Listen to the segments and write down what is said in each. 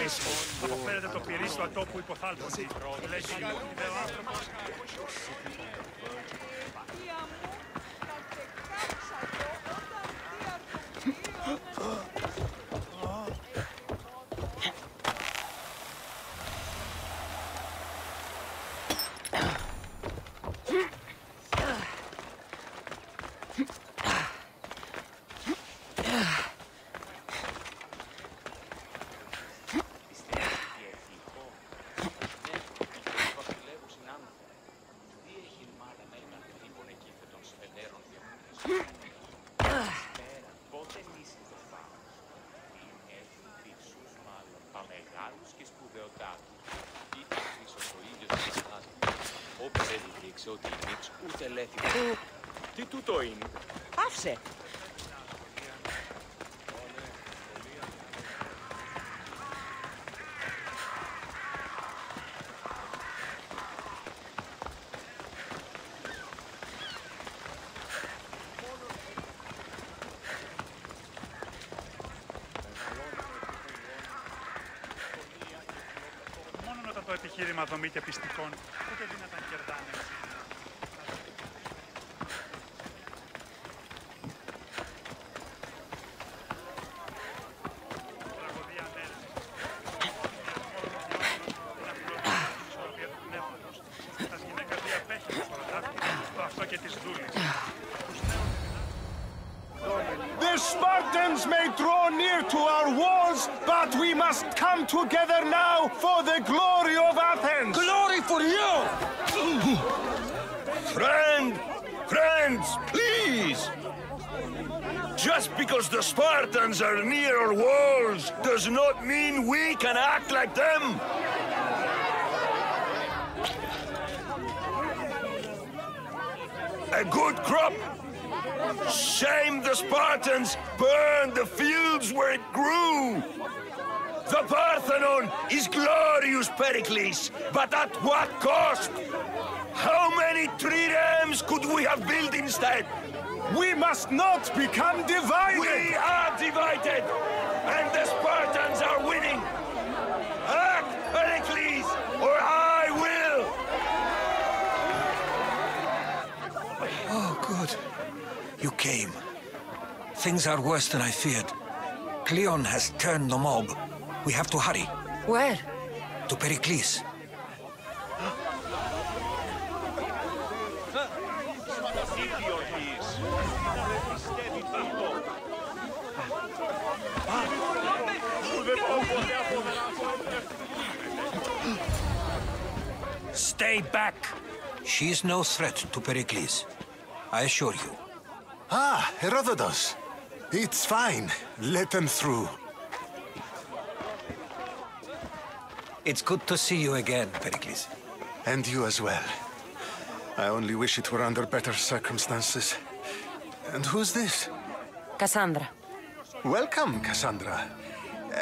πίσω. Αποφέρετε το πυρί στο ατόπου υποθάλπωση. Λέγει ιδέο άνθρωπος. Ότι η Νίξ ούτε λέθηκε. Τι τούτο είναι? Άφησε! Μόνο όταν το επιχείρημα δομή και πιστικών, ούτε δυνατόν κερδάνε. The Spartans may draw near to our walls, but we must come together now for the glory of Athens! Glory for you! Friends, please! Just because the Spartans are near our walls does not mean we can act like them! A good crop! Shame the Spartans burned the fields where it grew! The Parthenon is glorious, Pericles, but at what cost? How many triremes could we have built instead? We must not become divided! We are divided! And the Spartans are winning! Act, Pericles, or I will! Oh, good. You came. Things are worse than I feared. Cleon has turned the mob. We have to hurry. Where? To Pericles. Stay back! She's no threat to Pericles. I assure you. Ah, Herodotus. It's fine. Let them through. It's good to see you again, Pericles. And you as well. I only wish it were under better circumstances. And who's this? Cassandra. Welcome, Cassandra.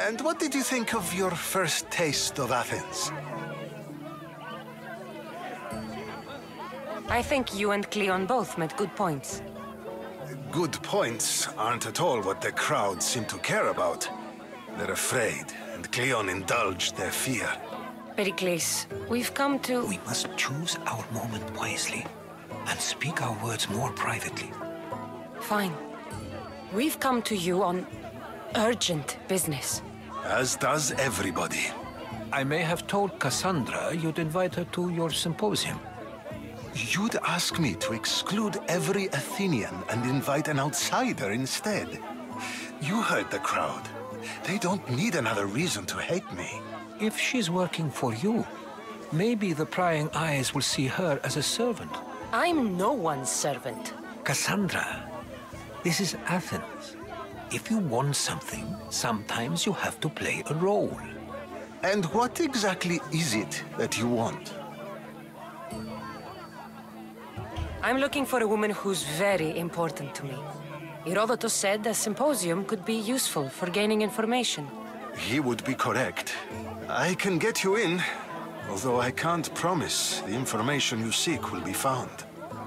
And what did you think of your first taste of Athens? I think you and Cleon both made good points. Good points aren't at all what the crowd seem to care about. They're afraid, and Cleon indulged their fear. Pericles, we've come to... We must choose our moment wisely, and speak our words more privately. Fine. We've come to you on urgent business. As does everybody. I may have told Cassandra you'd invite her to your symposium. You'd ask me to exclude every Athenian and invite an outsider instead. You heard the crowd. They don't need another reason to hate me. If she's working for you, maybe the prying eyes will see her as a servant. I'm no one's servant. Cassandra, this is Athens. If you want something, sometimes you have to play a role. And what exactly is it that you want? I'm looking for a woman who's very important to me. Herodotus said a symposium could be useful for gaining information. He would be correct. I can get you in, although I can't promise the information you seek will be found.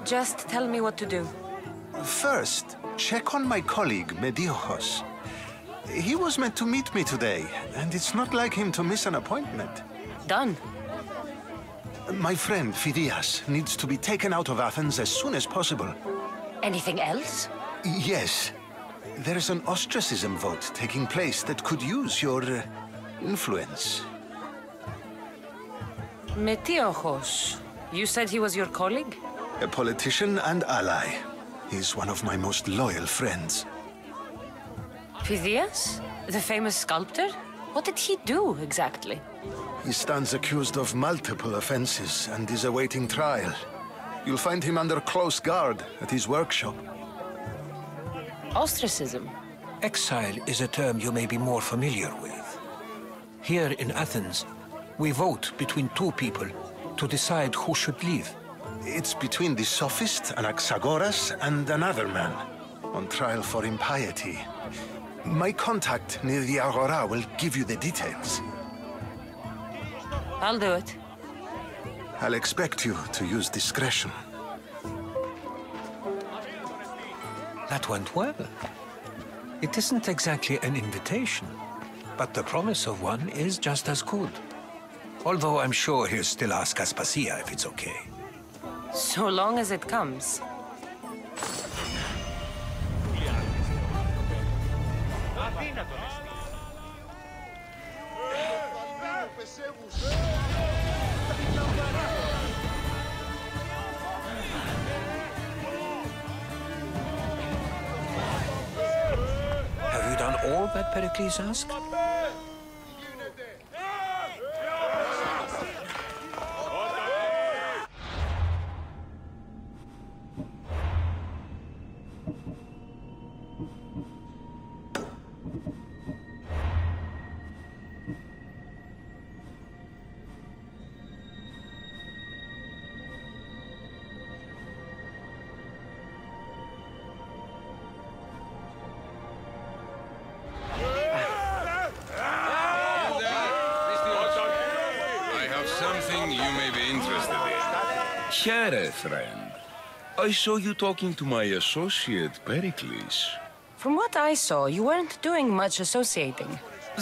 Just tell me what to do. First, check on my colleague, Mediochos. He was meant to meet me today, and it's not like him to miss an appointment. Done. My friend, Phidias, needs to be taken out of Athens as soon as possible. Anything else? Yes. There's an ostracism vote taking place that could use your influence. Metiochos. You said he was your colleague? A politician and ally. He's one of my most loyal friends. Phidias? The famous sculptor? What did he do, exactly? He stands accused of multiple offenses and is awaiting trial. You'll find him under close guard at his workshop. Ostracism? Exile is a term you may be more familiar with. Here in Athens, we vote between two people to decide who should leave. It's between the sophist Anaxagoras and another man, on trial for impiety. My contact near the Agora will give you the details. I'll do it. I'll expect you to use discretion. That went well. It isn't exactly an invitation, but the promise of one is just as good. Although I'm sure he'll still ask Aspasia if it's okay. So long as it comes. Have you done all that Pericles asked? Here, friend. I saw you talking to my associate, Pericles. From what I saw, you weren't doing much associating.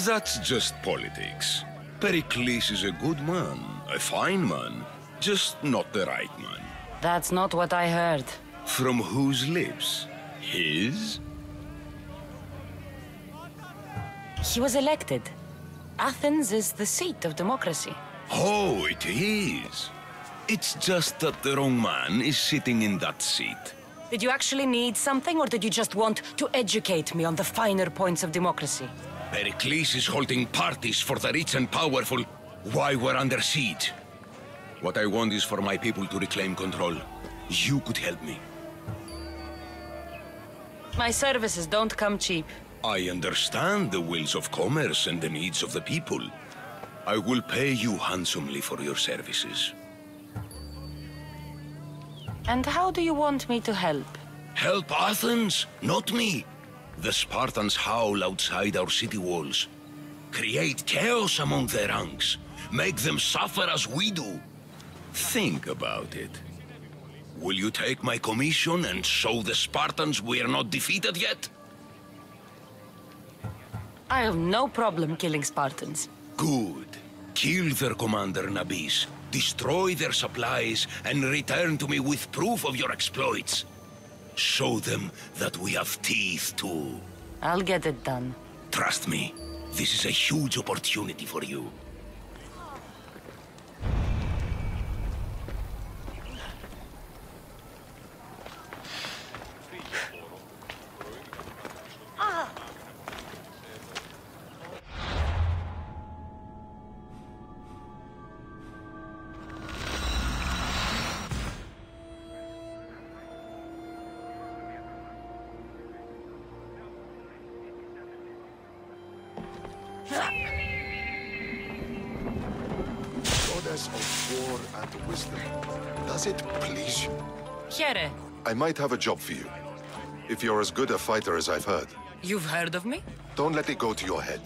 That's just politics. Pericles is a good man, a fine man, just not the right man. That's not what I heard. From whose lips? His? He was elected. Athens is the seat of democracy. Oh, it is. It's just that the wrong man is sitting in that seat. Did you actually need something, or did you just want to educate me on the finer points of democracy? Pericles is holding parties for the rich and powerful while we're under siege. What I want is for my people to reclaim control. You could help me. My services don't come cheap. I understand the wills of commerce and the needs of the people. I will pay you handsomely for your services. And how do you want me to help? Help Athens, not me. The Spartans howl outside our city walls. Create chaos among their ranks. Make them suffer as we do. Think about it. Will you take my commission and show the Spartans we are not defeated yet? I have no problem killing Spartans. Good. Kill their commander Nabis. Destroy their supplies and return to me with proof of your exploits. Show them that we have teeth too. I'll get it done. Trust me, this is a huge opportunity for you. Goddess of war and wisdom, does it please you? Here, I might have a job for you. If you're as good a fighter as I've heard. you've heard of me? Don't let it go to your head.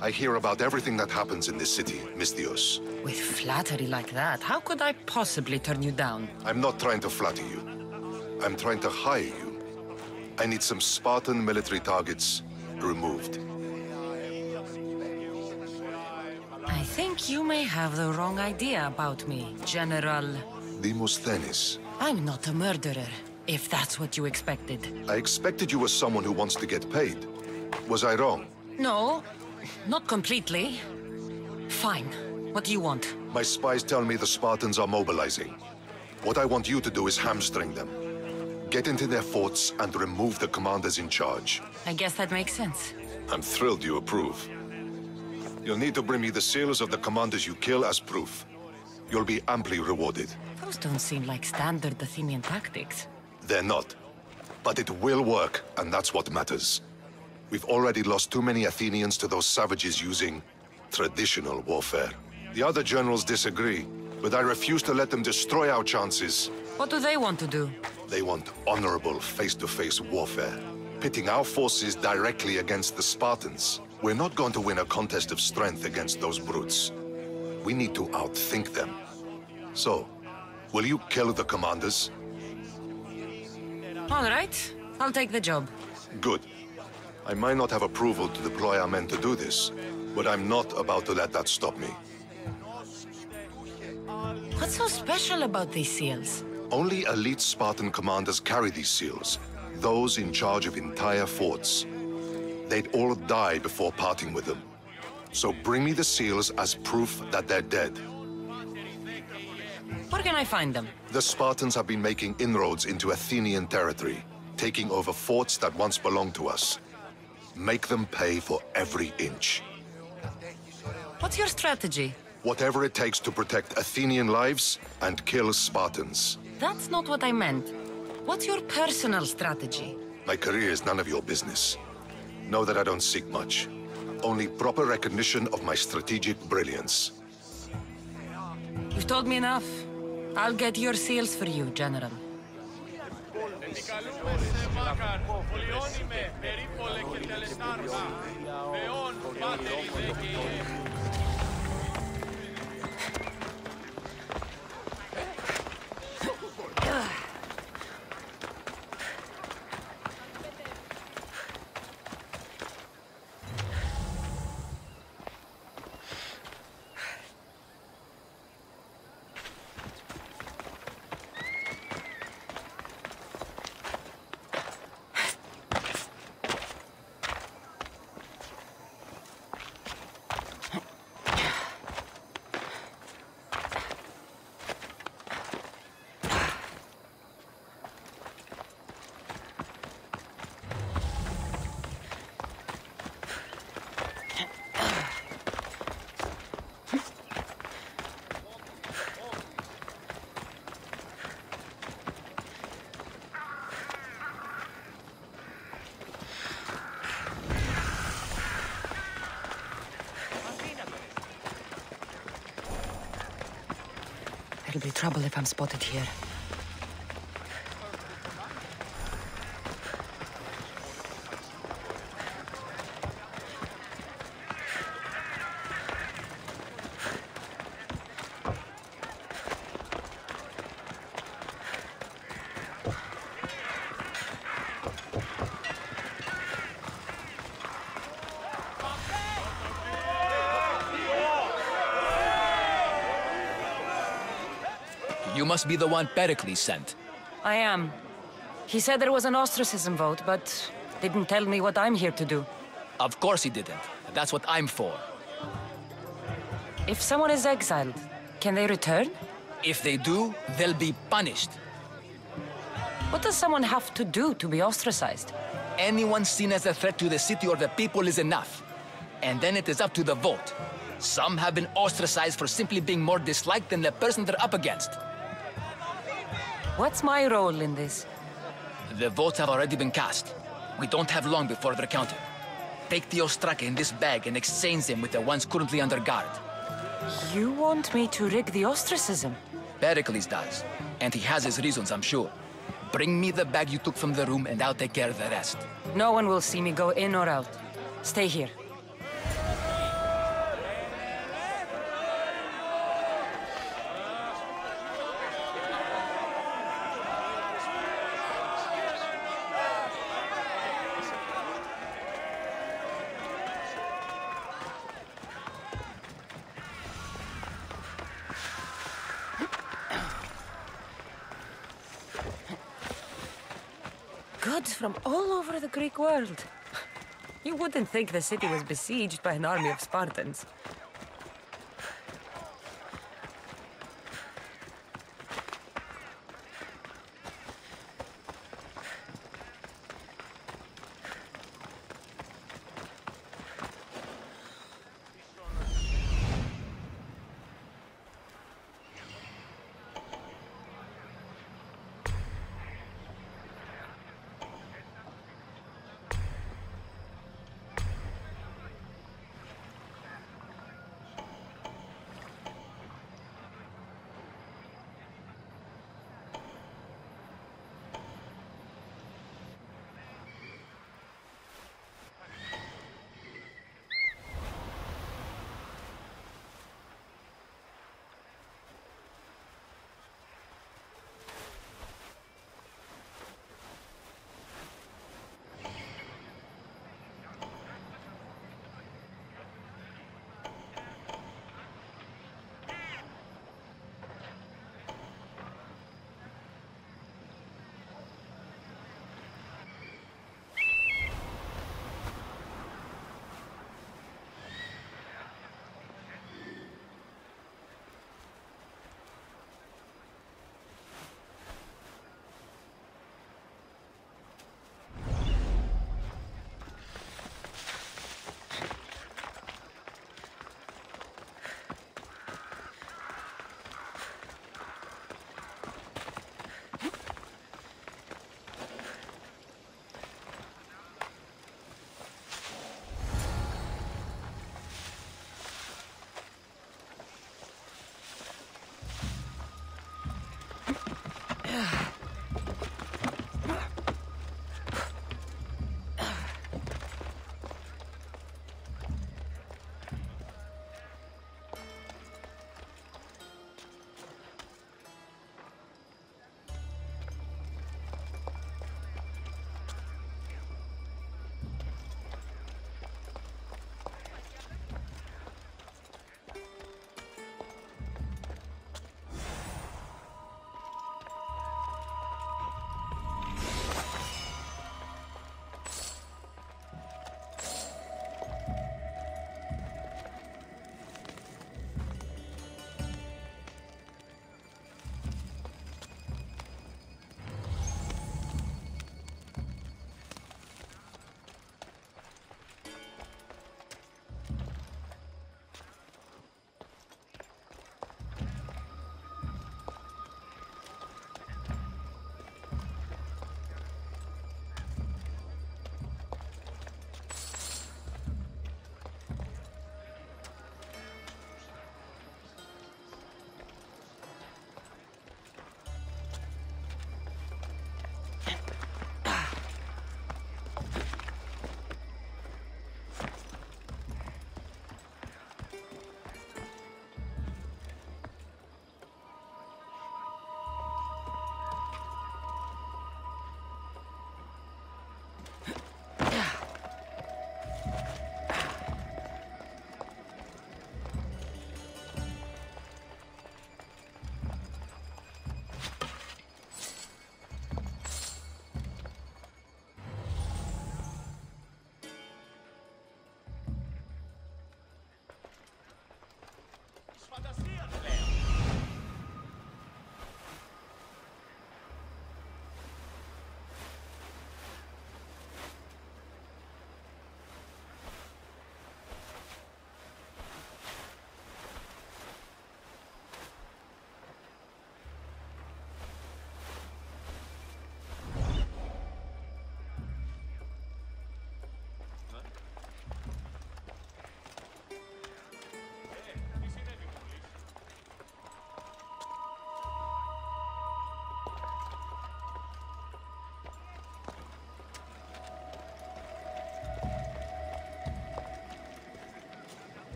I hear about everything that happens in this city, Misthios. With flattery like that, how could I possibly turn you down? I'm not trying to flatter you. I'm trying to hire you. I need some Spartan military targets removed. think you may have the wrong idea about me, General. Demosthenes. I'm not a murderer, if that's what you expected. I expected you were someone who wants to get paid. Was I wrong? No, not completely. Fine. What do you want? My spies tell me the Spartans are mobilizing. What I want you to do is hamstring them. Get into their forts and remove the commanders in charge. I guess that makes sense. I'm thrilled you approve. You'll need to bring me the seals of the commanders you kill as proof. You'll be amply rewarded. Those don't seem like standard Athenian tactics. They're not. But it will work, and that's what matters. We've already lost too many Athenians to those savages using traditional warfare. The other generals disagree, but I refuse to let them destroy our chances. What do they want to do? They want honorable face-to-face warfare, pitting our forces directly against the Spartans. We're not going to win a contest of strength against those brutes. We need to outthink them. So, will you kill the commanders? All right, I'll take the job. Good. I might not have approval to deploy our men to do this, but I'm not about to let that stop me. What's so special about these seals? Only elite Spartan commanders carry these seals, those in charge of entire forts. They'd all die before parting with them. So bring me the seals as proof that they're dead. Where can I find them? The Spartans have been making inroads into Athenian territory, taking over forts that once belonged to us. Make them pay for every inch. What's your strategy? Whatever it takes to protect Athenian lives and kill Spartans. That's not what I meant. What's your personal strategy? My career is none of your business. Know that I don't seek much. Only proper recognition of my strategic brilliance. You've told me enough. I'll get your seals for you, General. There'll be trouble if I'm spotted here. You must be the one Pericles sent. I am. He said there was an ostracism vote, but didn't tell me what I'm here to do. Of course he didn't. That's what I'm for. If someone is exiled, can they return? If they do, they'll be punished. What does someone have to do to be ostracized? Anyone seen as a threat to the city or the people is enough. And then it is up to the vote. Some have been ostracized for simply being more disliked than the person they're up against. What's my role in this? The votes have already been cast. We don't have long before they're counted. Take the ostraka in this bag and exchange them with the ones currently under guard. You want me to rig the ostracism? Pericles does. And he has his reasons, I'm sure. Bring me the bag you took from the room and I'll take care of the rest. No one will see me go in or out. Stay here. gods from all over the Greek world. You wouldn't think the city was besieged by an army of Spartans.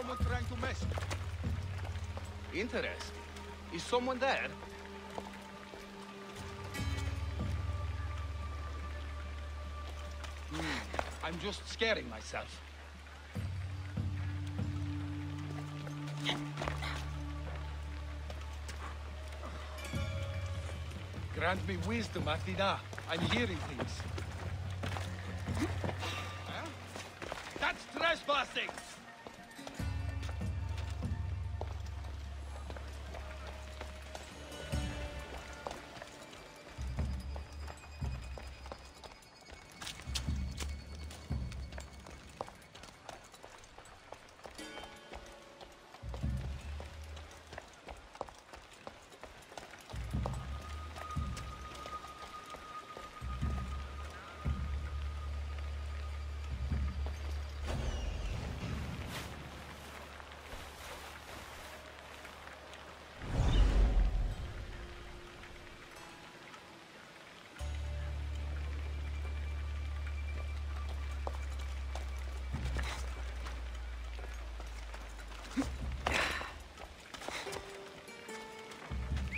someone trying to mess? Interest? Is someone there? I'm just scaring myself. Grant me wisdom, Athena. I'm hearing things. Huh? That's trespassing!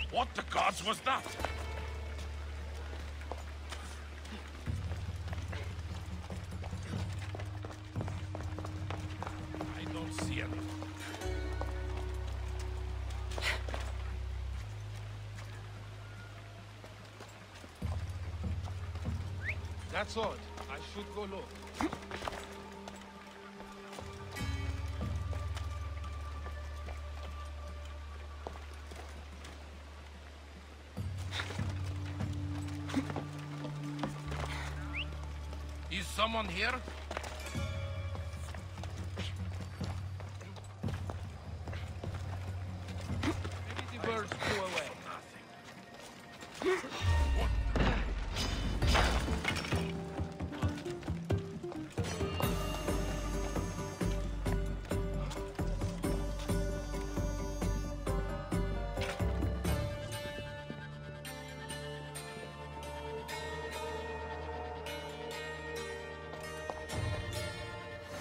What the gods was that? I don't see anything. That's odd. I should go look. Is someone here? Maybe the birds flew away.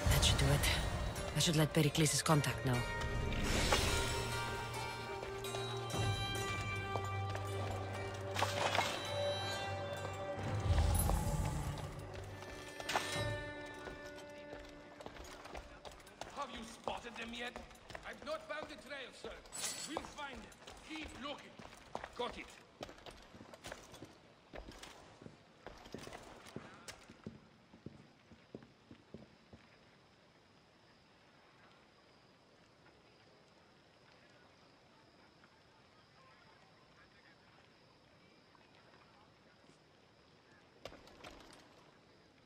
That should do it. I should let Pericles' contact know. Have you spotted them yet? I've not found the trail, sir. We'll find it. Keep looking. Got it.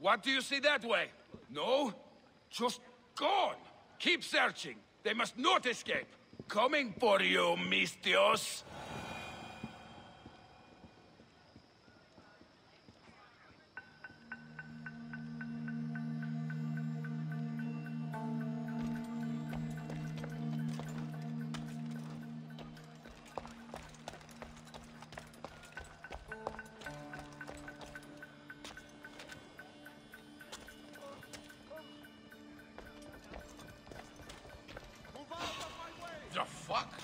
What do you see that way? No? Just gone. Keep searching. They must not escape. Coming for you, Mistios. The fuck?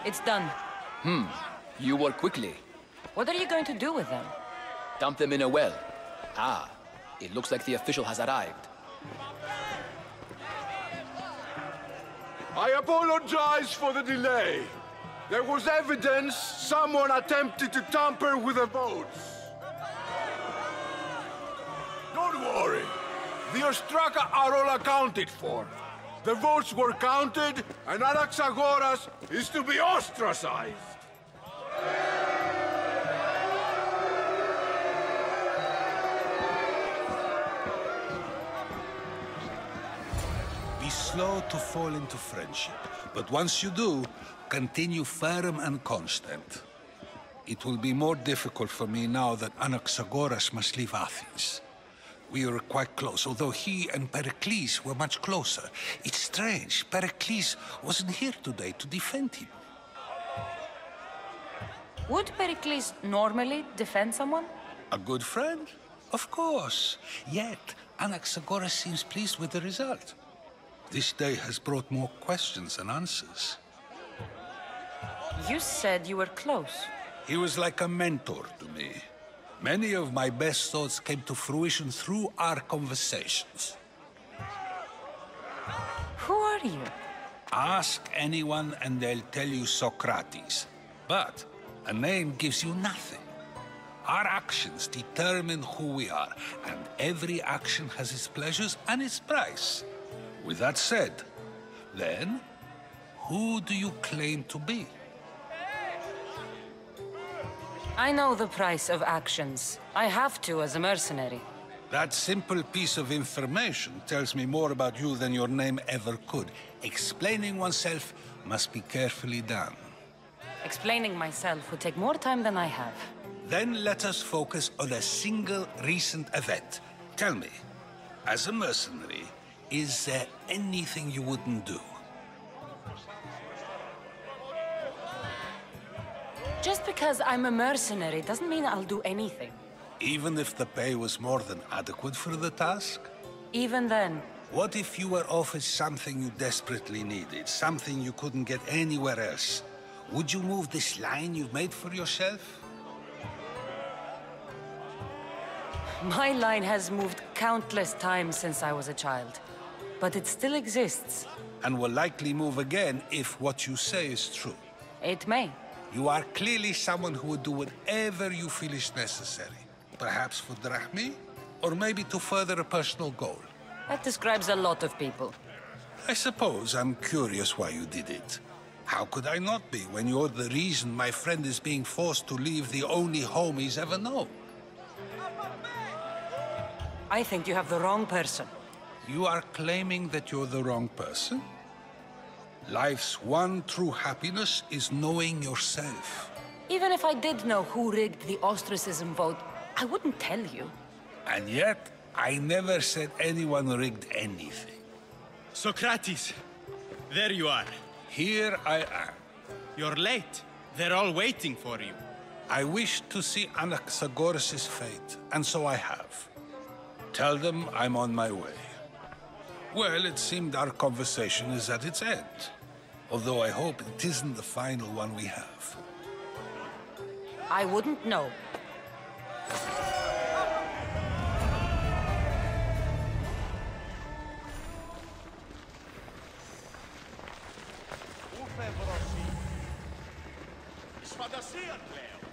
It's done. You work quickly. What are you going to do with them? Dump them in a well. Ah, it looks like the official has arrived. I apologize for the delay. There was evidence someone attempted to tamper with the votes. Don't worry. The Ostraka are all accounted for. The votes were counted, and Anaxagoras is to be ostracized. Be slow to fall into friendship, but once you do, continue firm and constant. It will be more difficult for me now that Anaxagoras must leave Athens. We were quite close, although he and Pericles were much closer. It's strange, Pericles wasn't here today to defend him. Would Pericles normally defend someone? A good friend? Of course. Yet, Anaxagoras seems pleased with the result. This day has brought more questions than answers. You said you were close. He was like a mentor to me. Many of my best thoughts came to fruition through our conversations. Who are you? Ask anyone and they'll tell you Socrates. But a name gives you nothing. Our actions determine who we are, and every action has its pleasures and its price. With that said, then, who do you claim to be? I know the price of actions. I have to as a mercenary. That simple piece of information tells me more about you than your name ever could. Explaining oneself must be carefully done. Explaining myself would take more time than I have. Then let us focus on a single recent event. Tell me, as a mercenary, is there anything you wouldn't do? Just because I'm a mercenary doesn't mean I'll do anything. Even if the pay was more than adequate for the task? Even then. What if you were offered something you desperately needed, something you couldn't get anywhere else? Would you move this line you've made for yourself? My line has moved countless times since I was a child, but it still exists. And will likely move again if what you say is true. It may. You are clearly someone who would do whatever you feel is necessary. Perhaps for drachmi, or maybe to further a personal goal. That describes a lot of people. I suppose I'm curious why you did it. How could I not be when you're the reason my friend is being forced to leave the only home he's ever known? I think you have the wrong person. You are claiming that you're the wrong person? Life's one true happiness is knowing yourself. Even if I did know who rigged the ostracism vote, I wouldn't tell you. And yet, I never said anyone rigged anything. Socrates, there you are. Here I am. You're late. They're all waiting for you. I wish to see Anaxagoras' fate, and so I have. Tell them I'm on my way. Well, it seemed our conversation is at its end. Although I hope it isn't the final one we have. I wouldn't know. Φαντασία πλέον.